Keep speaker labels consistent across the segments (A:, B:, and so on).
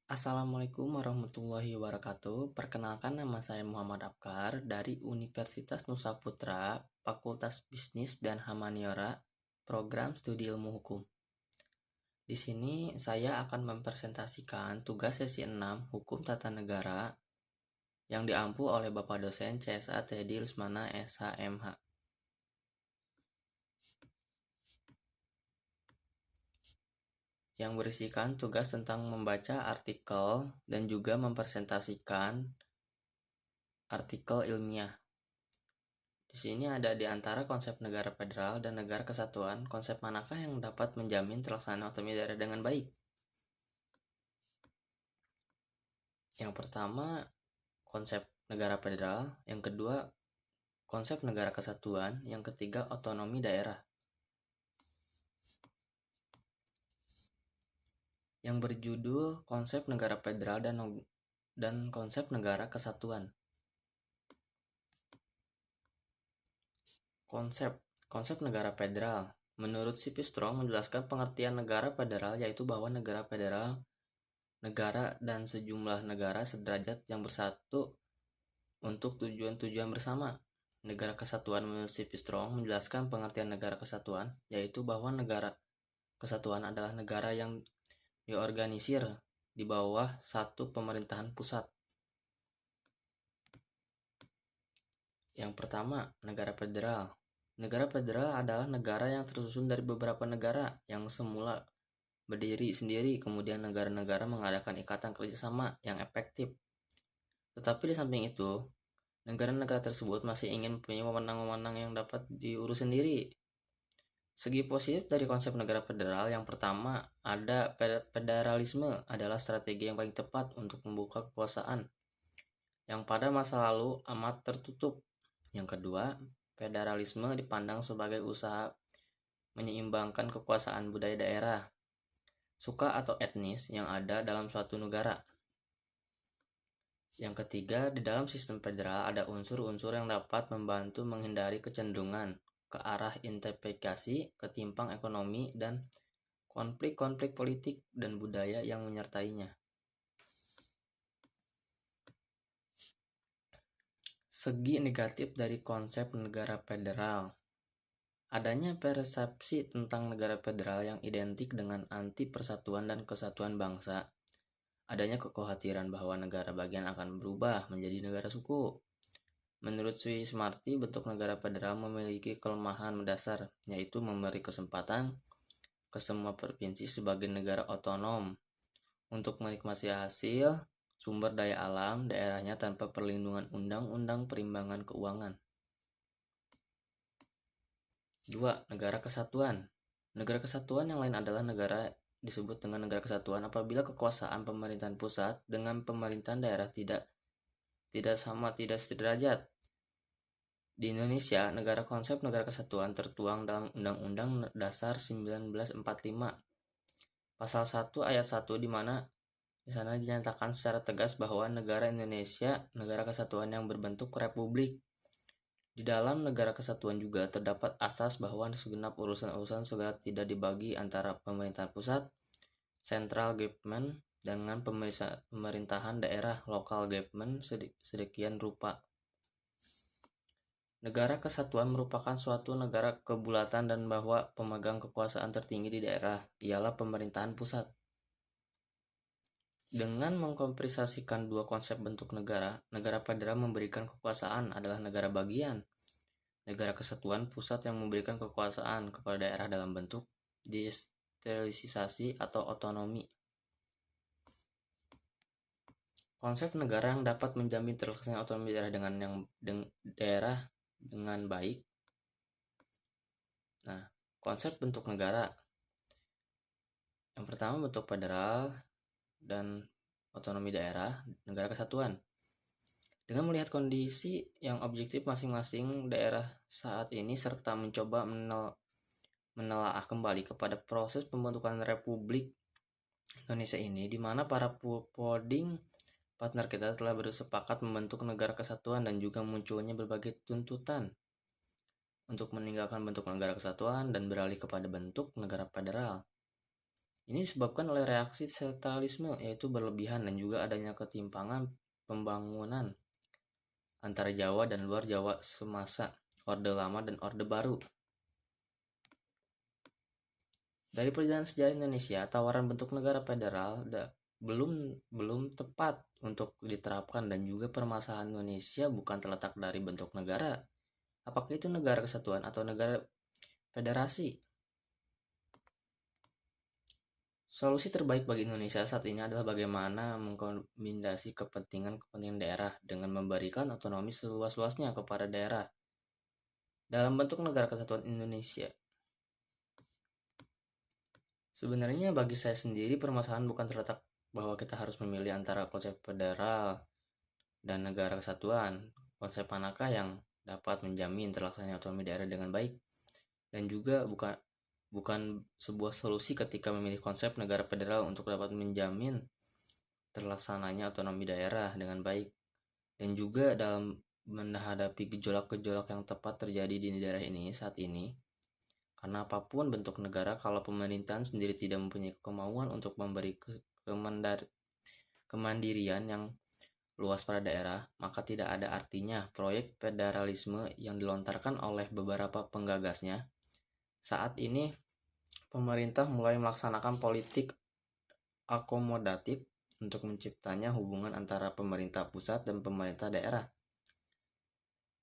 A: Assalamualaikum warahmatullahi wabarakatuh. Perkenalkan, nama saya Muhammad Abkar dari Universitas Nusa Putra, Fakultas Bisnis dan Humaniora, Program Studi Ilmu Hukum. Di sini saya akan mempresentasikan tugas sesi 6 Hukum Tata Negara yang diampu oleh Bapak dosen CSA Teddy Lusmana SHMH. Yang berisikan tugas tentang membaca artikel dan juga mempresentasikan artikel ilmiah. Di sini ada di antara konsep negara federal dan negara kesatuan, konsep manakah yang dapat menjamin terlaksanaan otonomi daerah dengan baik? Yang pertama, konsep negara federal, yang kedua, konsep negara kesatuan, yang ketiga, otonomi daerah. Yang berjudul konsep negara federal dan konsep negara kesatuan. Konsep negara federal. Menurut C.P. Strong menjelaskan pengertian negara federal yaitu bahwa negara federal negara dan sejumlah negara sederajat yang bersatu untuk tujuan-tujuan bersama. Negara kesatuan menurut C.P. Strong menjelaskan pengertian negara kesatuan yaitu bahwa negara kesatuan adalah negara yang diorganisir di bawah satu pemerintahan pusat. Yang pertama, negara federal. Negara federal adalah negara yang tersusun dari beberapa negara yang semula berdiri sendiri, kemudian negara-negara mengadakan ikatan kerjasama yang efektif. Tetapi di samping itu, negara-negara tersebut masih ingin mempunyai wewenang-wewenang yang dapat diurus sendiri. Segi positif dari konsep negara federal, yang pertama, ada federalisme adalah strategi yang paling tepat untuk membuka kekuasaan yang pada masa lalu amat tertutup. Yang kedua, federalisme dipandang sebagai usaha menyeimbangkan kekuasaan budaya daerah, suku atau etnis yang ada dalam suatu negara. Yang ketiga, di dalam sistem federal ada unsur-unsur yang dapat membantu menghindari kecenderungan ke arah integrasi, ketimpang ekonomi, dan konflik-konflik politik dan budaya yang menyertainya. Segi negatif dari konsep negara federal. Adanya persepsi tentang negara federal yang identik dengan anti persatuan dan kesatuan bangsa. Adanya kekhawatiran bahwa negara bagian akan berubah menjadi negara suku. Menurut Swiss Marty, bentuk negara federal memiliki kelemahan mendasar, yaitu memberi kesempatan ke semua provinsi sebagai negara otonom untuk menikmati hasil sumber daya alam daerahnya tanpa perlindungan undang-undang perimbangan keuangan. 2. Negara kesatuan. Negara kesatuan yang lain adalah negara disebut dengan negara kesatuan apabila kekuasaan pemerintahan pusat dengan pemerintahan daerah tidak sederajat. Di Indonesia, konsep negara kesatuan tertuang dalam Undang-Undang Dasar 1945 Pasal 1 ayat 1 di mana di sana dinyatakan secara tegas bahwa negara Indonesia negara kesatuan yang berbentuk republik. Di dalam negara kesatuan juga terdapat asas bahwa segenap urusan-urusan segala tidak dibagi antara pemerintahan pusat, central government, dengan pemerintahan daerah, local government, sedemikian rupa. Negara kesatuan merupakan suatu negara kebulatan dan bahwa pemegang kekuasaan tertinggi di daerah ialah pemerintahan pusat. Dengan mengkompresasikan dua konsep bentuk negara, negara federal memberikan kekuasaan adalah negara bagian. Negara kesatuan pusat yang memberikan kekuasaan kepada daerah dalam bentuk desentralisasi atau otonomi. Konsep negara yang dapat menjamin terlaksananya otonomi daerah dengan baik. Nah, konsep bentuk negara. Yang pertama, bentuk federal dan otonomi daerah, negara kesatuan. Dengan melihat kondisi yang objektif masing-masing daerah saat ini serta mencoba menelaah kembali kepada proses pembentukan Republik Indonesia ini, di mana para founding partner kita telah bersepakat membentuk negara kesatuan dan juga munculnya berbagai tuntutan untuk meninggalkan bentuk negara kesatuan dan beralih kepada bentuk negara federal. Ini disebabkan oleh reaksi sentralisme, yaitu berlebihan dan juga adanya ketimpangan pembangunan antara Jawa dan luar Jawa semasa Orde Lama dan Orde Baru. Dari perjalanan sejarah Indonesia, tawaran bentuk negara federal belum tepat untuk diterapkan, dan juga permasalahan Indonesia bukan terletak dari bentuk negara. Apakah itu negara kesatuan atau negara federasi? Solusi terbaik bagi Indonesia saat ini adalah bagaimana mengkombinasi kepentingan daerah dengan memberikan otonomi seluas-luasnya kepada daerah dalam bentuk negara kesatuan Indonesia. Sebenarnya bagi saya sendiri permasalahan bukan terletak bahwa kita harus memilih antara konsep federal dan negara kesatuan. Konsep manakah yang dapat menjamin terlaksananya otonomi daerah dengan baik, dan juga bukan sebuah solusi ketika memilih konsep negara federal untuk dapat menjamin terlaksananya otonomi daerah dengan baik, dan juga dalam menghadapi gejolak-gejolak yang tepat terjadi di daerah ini saat ini. Karena apapun bentuk negara, kalau pemerintahan sendiri tidak mempunyai kemauan untuk memberi kemandirian yang luas pada daerah, maka tidak ada artinya proyek federalisme yang dilontarkan oleh beberapa penggagasnya. Saat ini, pemerintah mulai melaksanakan politik akomodatif untuk menciptanya hubungan antara pemerintah pusat dan pemerintah daerah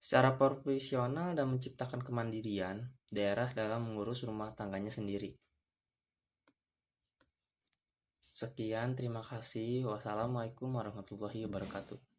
A: secara profesional dan menciptakan kemandirian daerah dalam mengurus rumah tangganya sendiri. Sekian, terima kasih. Wassalamualaikum warahmatullahi wabarakatuh.